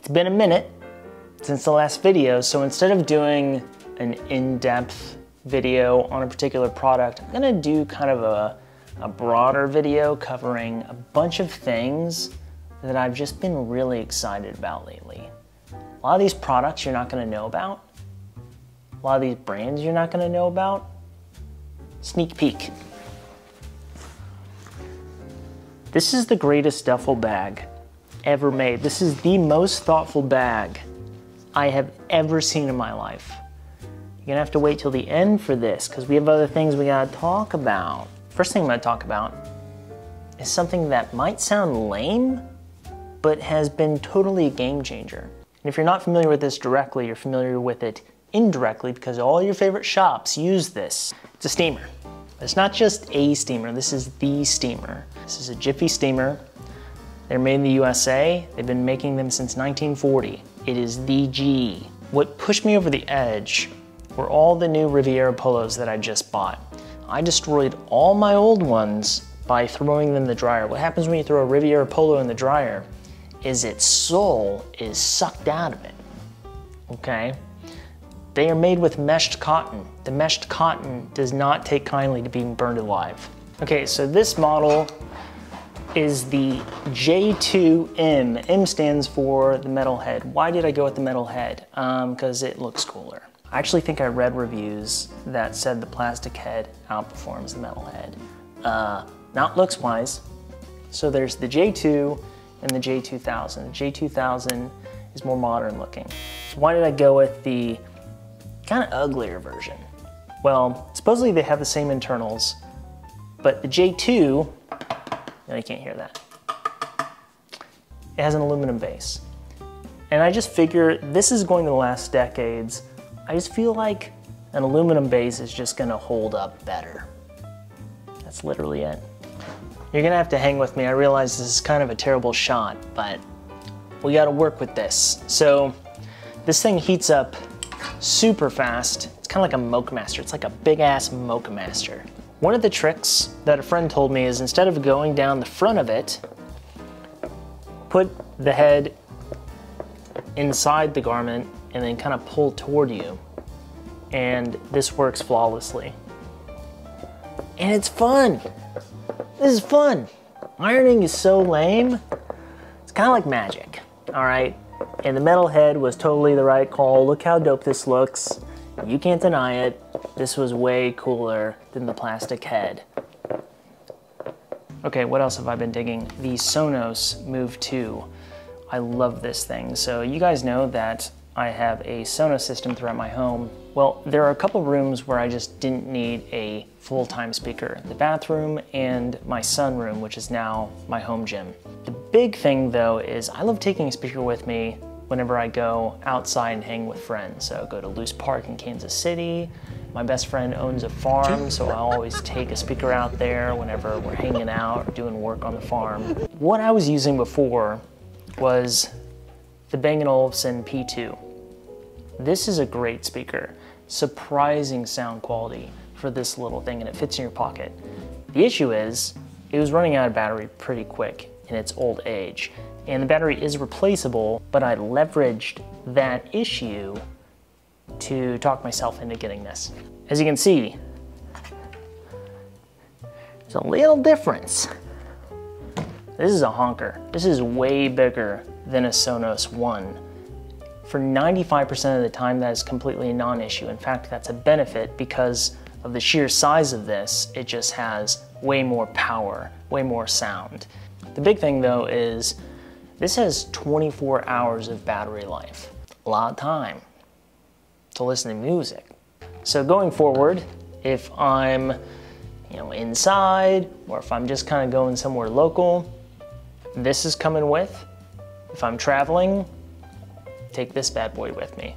It's been a minute since the last video, so instead of doing an in-depth video on a particular product, I'm gonna do kind of a broader video covering a bunch of things that I've just been really excited about lately. A lot of these products you're not gonna know about. A lot of these brands you're not gonna know about. Sneak peek. This is the greatest duffel bag ever made. This is the most thoughtful bag I have ever seen in my life. You're gonna have to wait till the end for this because we have other things we gotta talk about. First thing I'm gonna talk about is something that might sound lame, but has been totally a game changer. And if you're not familiar with this directly, you're familiar with it indirectly because all your favorite shops use this. It's a steamer. It's not just a steamer, this is the steamer. This is a Jiffy steamer. They're made in the USA. They've been making them since 1940. It is the G. What pushed me over the edge were all the new Riviera Polos that I just bought. I destroyed all my old ones by throwing them in the dryer. What happens when you throw a Riviera Polo in the dryer is its soul is sucked out of it, okay? They are made with meshed cotton. The meshed cotton does not take kindly to being burned alive. Okay, so this model is the J2M. M stands for the metal head. Why did I go with the metal head? Because it looks cooler. I actually think I read reviews that said the plastic head outperforms the metal head. Not looks wise. So there's the J2 and the J2000. The J2000 is more modern looking. So why did I go with the kind of uglier version? Well, supposedly they have the same internals, but the J2, no, you can't hear that. It has an aluminum base. And I just figure this is going to last decades. I just feel like an aluminum base is just gonna hold up better. That's literally it. You're gonna have to hang with me. I realize this is kind of a terrible shot, but we gotta work with this. So this thing heats up super fast. It's kind of like a Mocha Master. It's like a big ass Mocha Master. One of the tricks that a friend told me is instead of going down the front of it, put the head inside the garment and then kind of pull toward you. And this works flawlessly. And it's fun. This is fun. Ironing is so lame. It's kind of like magic, all right? And the metal head was totally the right call. Look how dope this looks. You can't deny it. This was way cooler than the plastic head. Okay, what else have I been digging? The Sonos Move 2. I love this thing. So you guys know that I have a Sonos system throughout my home. Well, there are a couple rooms where I just didn't need a full-time speaker. The bathroom and my sunroom, which is now my home gym. The big thing though is I love taking a speaker with me whenever I go outside and hang with friends. So go to Loose Park in Kansas City. My best friend owns a farm, so I always take a speaker out there whenever we're hanging out or doing work on the farm. What I was using before was the Bang & Olufsen P2. This is a great speaker. Surprising sound quality for this little thing, and it fits in your pocket. The issue is, it was running out of battery pretty quick in its old age. And the battery is replaceable, but I leveraged that issue to talk myself into getting this. As you can see, there's a little difference. This is a honker. This is way bigger than a Sonos One. For 95% of the time, that is completely a non-issue. In fact, that's a benefit because of the sheer size of this. It just has way more power, way more sound. The big thing though is this has 24 hours of battery life. A lot of time to listen to music. So going forward, if I'm inside or if I'm just kind of going somewhere local, this is coming with. If I'm traveling, take this bad boy with me.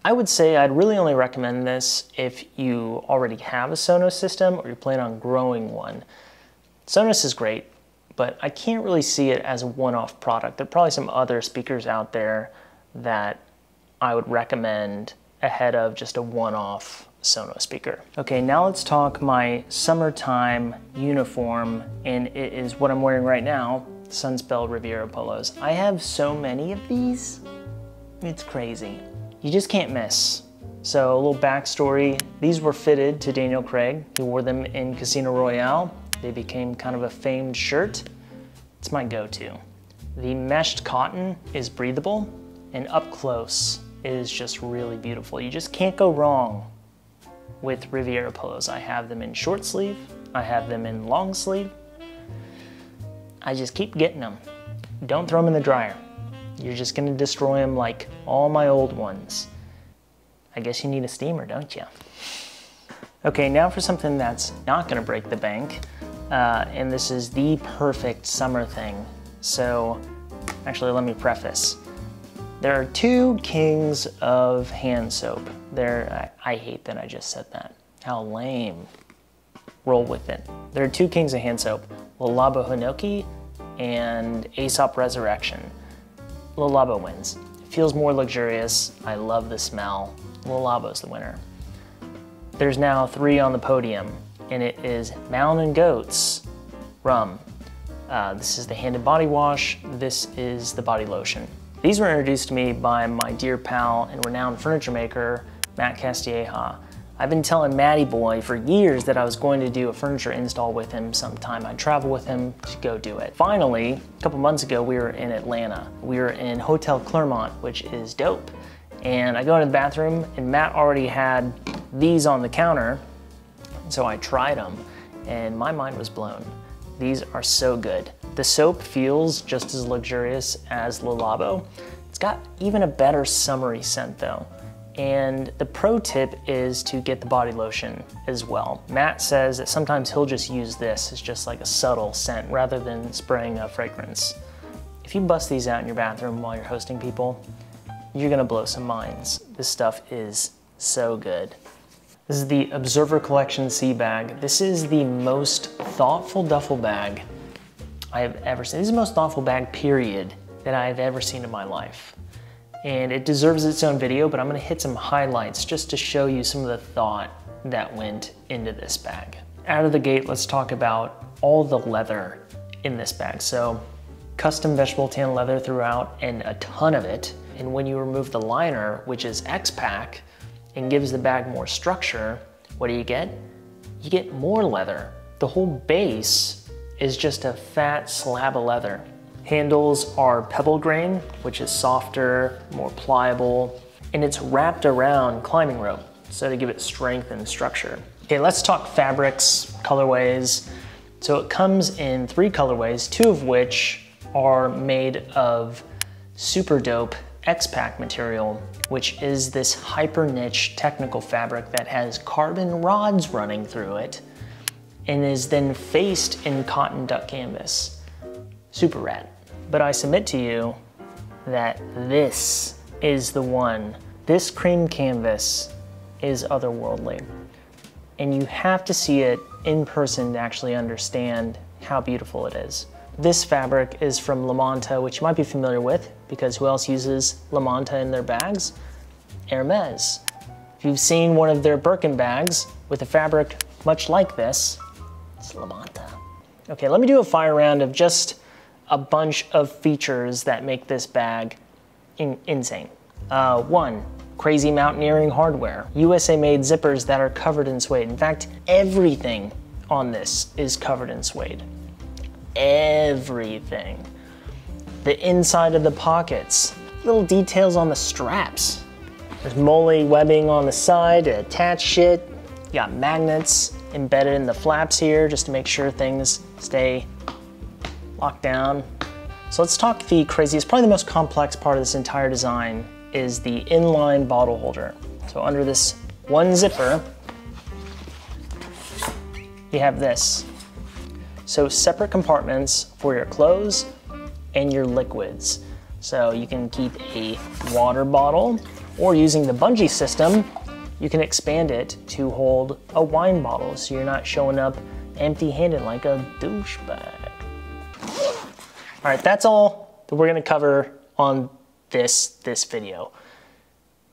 I would say I'd really only recommend this if you already have a Sonos system or you plan on growing one. Sonos is great, but I can't really see it as a one-off product. There are probably some other speakers out there that I would recommend ahead of just a one-off Sonos speaker. Okay, now let's talk my summertime uniform, and it is what I'm wearing right now. Sunspell Riviera polos. I have so many of these, it's crazy. You just can't miss. So a little backstory, these were fitted to Daniel Craig. He wore them in Casino Royale. They became kind of a famed shirt. It's my go-to. The meshed cotton is breathable, and up close is just really beautiful. You just can't go wrong with Riviera polos. I have them in short sleeve, I have them in long sleeve. I just keep getting them. Don't throw them in the dryer. You're just gonna destroy them like all my old ones. I guess you need a steamer, don't you? Okay, now for something that's not gonna break the bank, and this is the perfect summer thing. So, actually let me preface. There are two kings of hand soap. I hate that I just said that. How lame. Roll with it. There are two kings of hand soap, Le Labo Hinoki and Aesop Resurrection. Le Labo wins. It feels more luxurious. I love the smell. Le Labo's the winner. There's now 3 on the podium, and it is Mountain Goat's Rum. This is the hand and body wash. This is the body lotion. These were introduced to me by my dear pal and renowned furniture maker, Matt Castilleja. I've been telling Matty Boy for years that I was going to do a furniture install with him sometime. I'd travel with him to go do it. Finally, a couple months ago, we were in Atlanta. We were in Hotel Clermont, which is dope. And I go into the bathroom, and Matt already had these on the counter, so I tried them, and my mind was blown. These are so good. The soap feels just as luxurious as Le Labo. It's got even a better summery scent though. And the pro tip is to get the body lotion as well. Matt says that sometimes he'll just use this as just like a subtle scent rather than spraying a fragrance. If you bust these out in your bathroom while you're hosting people, you're gonna blow some minds. This stuff is so good. This is the Observer Collection Sea Bag. This is the most thoughtful duffel bag I have ever seen. This is the most thoughtful bag, period, that I have ever seen in my life. And it deserves its own video, but I'm gonna hit some highlights just to show you some of the thought that went into this bag. Out of the gate, let's talk about all the leather in this bag. So, custom vegetable tan leather throughout and a ton of it. And when you remove the liner, which is X-Pack, and gives the bag more structure, what do you get? You get more leather. The whole base is just a fat slab of leather. Handles are pebble grain, which is softer, more pliable, and it's wrapped around climbing rope, so to give it strength and structure. Okay, let's talk fabrics, colorways. So it comes in 3 colorways, 2 of which are made of super dope X-Pack material, which is this hyper niche technical fabric that has carbon rods running through it and is then faced in cotton duck canvas. Super rad. But I submit to you that this is the one. This cream canvas is otherworldly. And you have to see it in person to actually understand how beautiful it is. This fabric is from La Manta, which you might be familiar with, because who else uses La Manta in their bags? Hermes. If you've seen one of their Birkin bags with a fabric much like this, it's La Manta. Okay, let me do a fire round of just a bunch of features that make this bag insane. 1, crazy mountaineering hardware. USA made zippers that are covered in suede. In fact, everything on this is covered in suede. Everything. The inside of the pockets, little details on the straps. There's moly webbing on the side to attach shit. You got magnets embedded in the flaps here just to make sure things stay locked down. So let's talk the craziest, probably the most complex part of this entire design is the inline bottle holder. So under this one zipper, you have this. So separate compartments for your clothes and your liquids. So you can keep a water bottle, or using the bungee system, you can expand it to hold a wine bottle so you're not showing up empty-handed like a douchebag. All right, that's all that we're gonna cover on this video.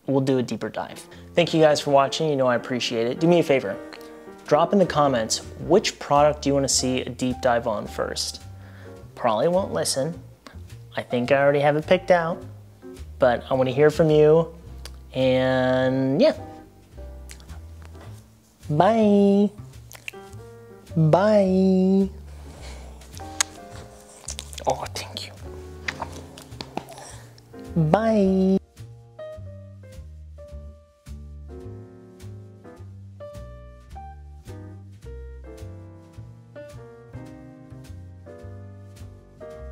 We'll do a deeper dive. Thank you guys for watching. You know I appreciate it. Do me a favor. Drop in the comments which product do you want to see a deep dive on first. probably won't listen. I think I already have it picked out, but I want to hear from you. And yeah. Bye. Bye. Oh, thank you. Bye.